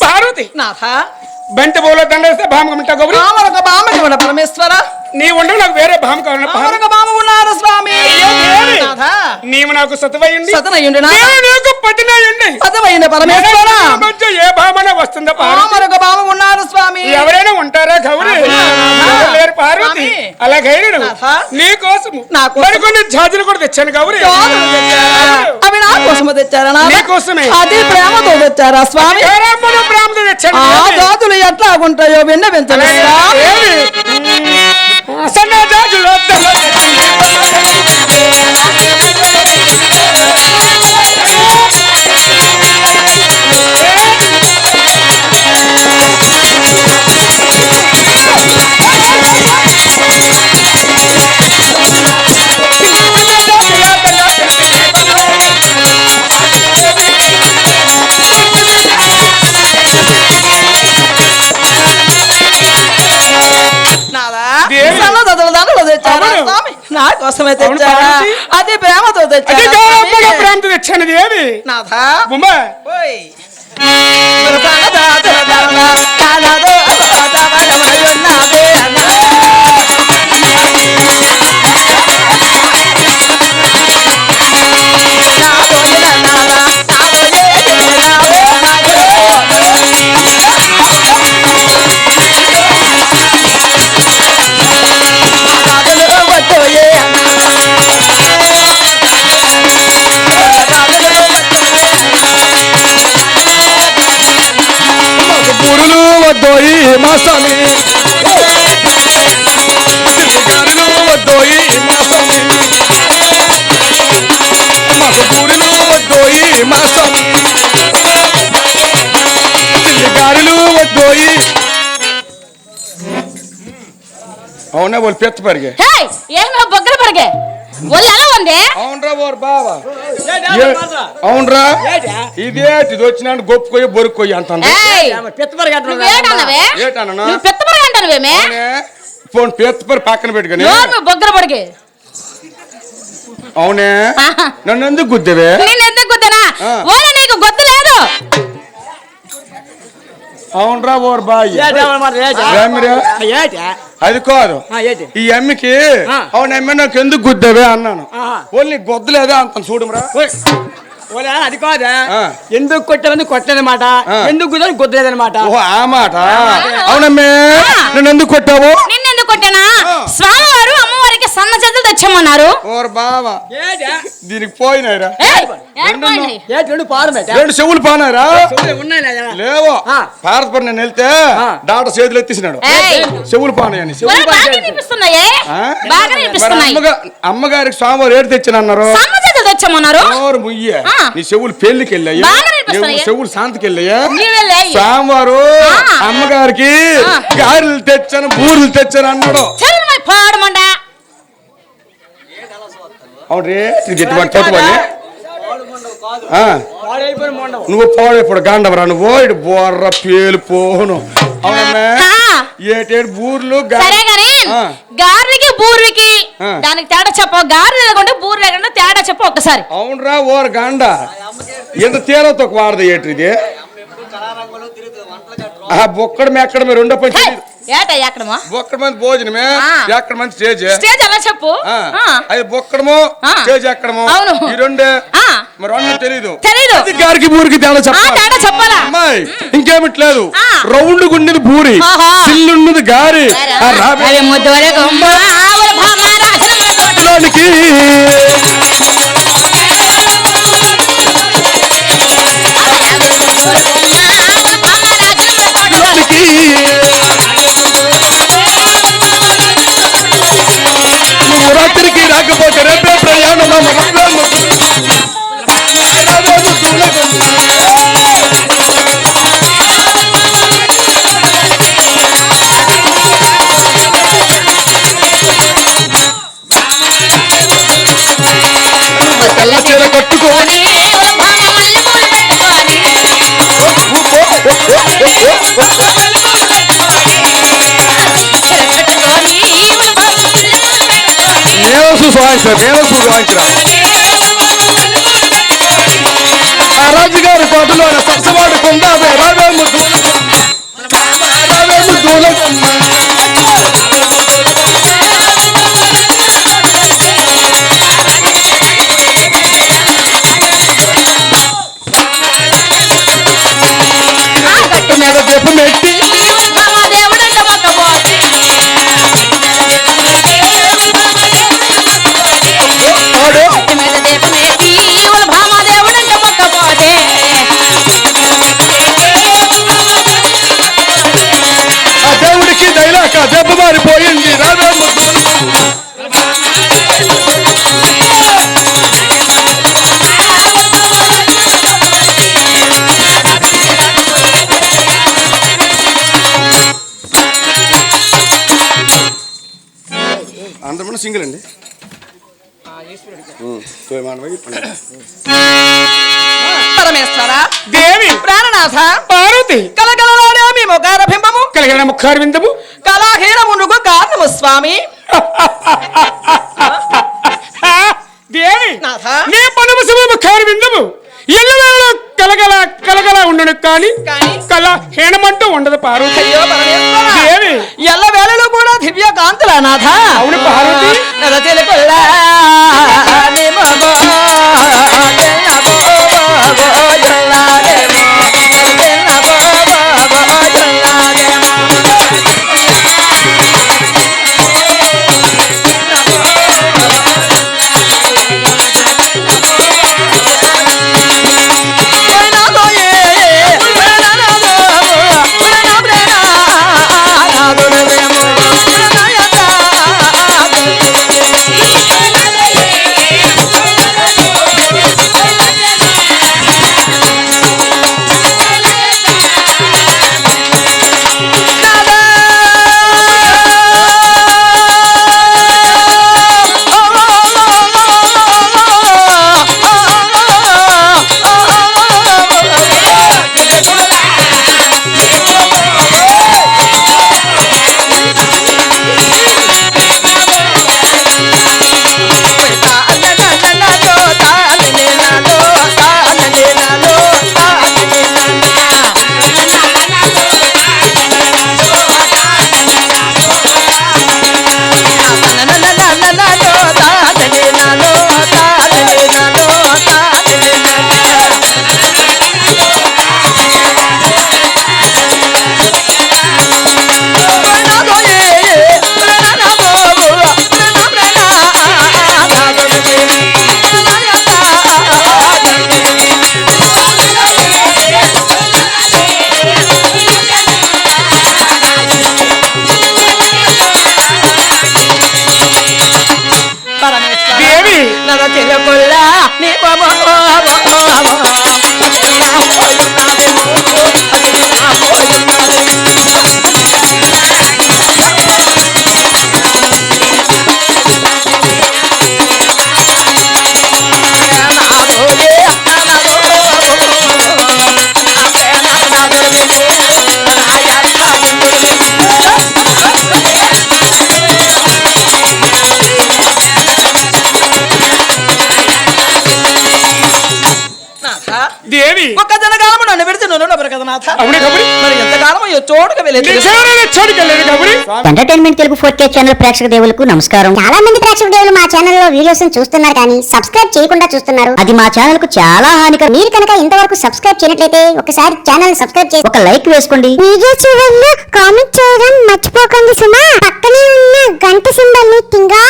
పార్వతి నాథ బంటి బోలో దండేస్తే భామ మింటా గౌరి మరొక బామ ఇవ్వండి పరమేశ్వర. నీ ఉండవు నాకు వేరే భామ కావాలి. మరొక బామ ఉన్నారు స్వామి. నాథ నీవు నాకు సతవయ్యండి సతనయ్యుండి నీకు పతినయ్యండి సతవయ్యండి పరమేశ్వర. ఏ భామన వస్తుందా మరొక బామ ఉన్నారు స్వామి. ఎవరైనా ఉంటారా గౌరి? లేరు పార్వతి. అలాగైనా నీ కోసము మరికొన్ని జాతులు కూడా తెచ్చాను గౌరి. అవి నా కోసము తెచ్చారా? నీ కోసమే. అది ప్రేమతో తెచ్చారా స్వామి? ప్రేమతో తెచ్చాను. ఆ జాతులు ఎట్లా ఉంటాయో విన్న పెంచలేదా? సన్న జాతులు నా కోసమే తెచ్చారా? అది ప్రేమతో తెచ్చారా? ప్రేమతో తెచ్చాను. ఏది నాథా వద్దోయి మా స్వామి గారులు వద్దోయి మా స్వామి మాకు గురులు వద్దోయి మా స్వామి గారులు వద్దోయి. అవునా వాళ్ళు పెద్ద పరిగే బొగ్గలు పరిగే అవునరా ఓర్ బావా అవునరా ఇదేటి వచ్చినా గొప్పకొయ్యి బొరుక్కొయ్యి అంత ఫోన్ పెత్తపరి పక్కన పెట్టుకుని బొగ్గలు పడిగే. అవునే నన్ను ఎందుకు గుద్దేవే? ఎందుకు గుద్దనా? నీకు గుద్ద లేదు. అవునరా ఓర్ బాయ్ అది కాదు ఈ అమ్మికి అవును అమ్మ నాకు ఎందుకు గుద్దావే అన్నాను. ఓన్లీ గొద్దలేదా అంత చూడమరా. అది కాదా ఎందుకు కొట్టాలని కొట్టలేదన్నమాట, ఎందుకు గుద్దని గుద్దలేదన్నమాట. ఓ ఆ మాట. అవునమ్మే నన్ను ఎందుకు కొట్టావు? నిన్నెందుకు కొట్టానా? స్వామివారు అమ్మవారికి సన్న చేతులు తెచ్చమన్నారు. ఓర్ బావా దీనికి పోయినారా? రెండు చెవులు పోనారా? లేవో పారదపడి నేను వెళ్తే డాక్టర్ చేతులు ఎత్తేసినాడు. చెవులు పోనాయని అమ్మగారికి స్వామివారు ఏడు తెచ్చానన్నారు. తెచ్చమన్నారు. నీ చెవులు పెళ్లికి వెళ్ళాయా? చెవులు శాంతికి వెళ్ళాయా? స్వామివారు అమ్మగారికి గారెలు తెచ్చాను బూరెలు తెచ్చాను అన్నాడు. అవును రే నువ్వు పోడు గాండవరా నువ్వు ఇటు బోర్ర పేలు పోను. అవునమ్మా ఏటేడు బూర్లు గారెలకి బూర్లకి దానికి తేడా చెప్ప. గారెలు లేకుండా బూర్లు లేకుండా తేడా చెప్ప ఒక్కసారి. అవునరా ఓర్ గాండ ఎంత తేలతో వాడదు ఏటి ఇది బొక్కడ ఎక్కడ రెండో పని బొక్కడ మంది భోజనమే ఎక్కడ మంది స్టేజ్ అలా చెప్పు. అది బొక్కడము స్టేజ్ ఎక్కడము ఈ రెండే మరి అన్నీ తెలీదు. గారికి బూరికి తేడా చెప్పాలా? అమ్మాయి ఇంకేమిట్లేదు. రౌండ్ గుండెది బూరి చిల్లున్నది గారి లోనికి నువ్వు రాత్రికి రాకపోతే రేపే ప్రయాణం. కట్టుకోని రాజుగారి కోటలో సరసవాడు కొండ మెట్టి భామాదేవుడంట మొక్కపోతే గట్టి మీద దీపమేసి భామాదేవుడంట మొక్కపోతే ఆ దేవుడికి దైలాక దెబ్బ మారిపోయింది రావే అందరూ సింగిల్ అండి పరమేశ్వర దేవి ప్రాణనాథ పార్వతి కలకలలాడే మీ ముఖార బింబము కలిగిన ముఖారు విందము కళాహీనమునకు కారణము స్వామి దేవి నాథ నీ పనమసము ముఖారు విందము ఎల్లవేళ కలగల కలగల ఉండను కానీ కళ హీనమంటూ ఉండదు పార్వతి. అయ్యో పరమేశ్వర దేవి ఎల్ల వేళలు కూడా దివ్య కాంతుల నాథ అవును పార్వతి. నదతిలకొల్లా నిమగో దేవి ఒక్క జనకాలము నన్ను పెడితే నన్ను నవ్వరు కదా నాథ. అవునే కబురి మరి ఎంతకాలం చోటుగా వెళ్ళేది చోటుకెళ్ళేది కబురి. ఎంటర్టైన్మెంట్ తెలుగు 4K ఛానల్ ప్రేక్షక దేవులకు నమస్కారం. చాలా మంది ప్రేక్షక దేవులు మా ఛానల్ లో వీడియోస్ చూస్తున్నారు కానీ సబ్స్క్రైబ్ చేయకుండా చూస్తున్నారు. అది మా ఛానల్ కు చాలా హానికరం. మీరు కనుక ఇంతవరకు సబ్స్క్రైబ్ చేయనట్లయితే ఒకసారి ఛానల్ సబ్స్క్రైబ్ చేసి ఒక లైక్ వేసుకోండి. వీడియో చివరిలో కామెంట్ చేయడం మర్చిపోకండి సుమా. పక్కనే ఉన్న గంట సింబల్ ని టింగా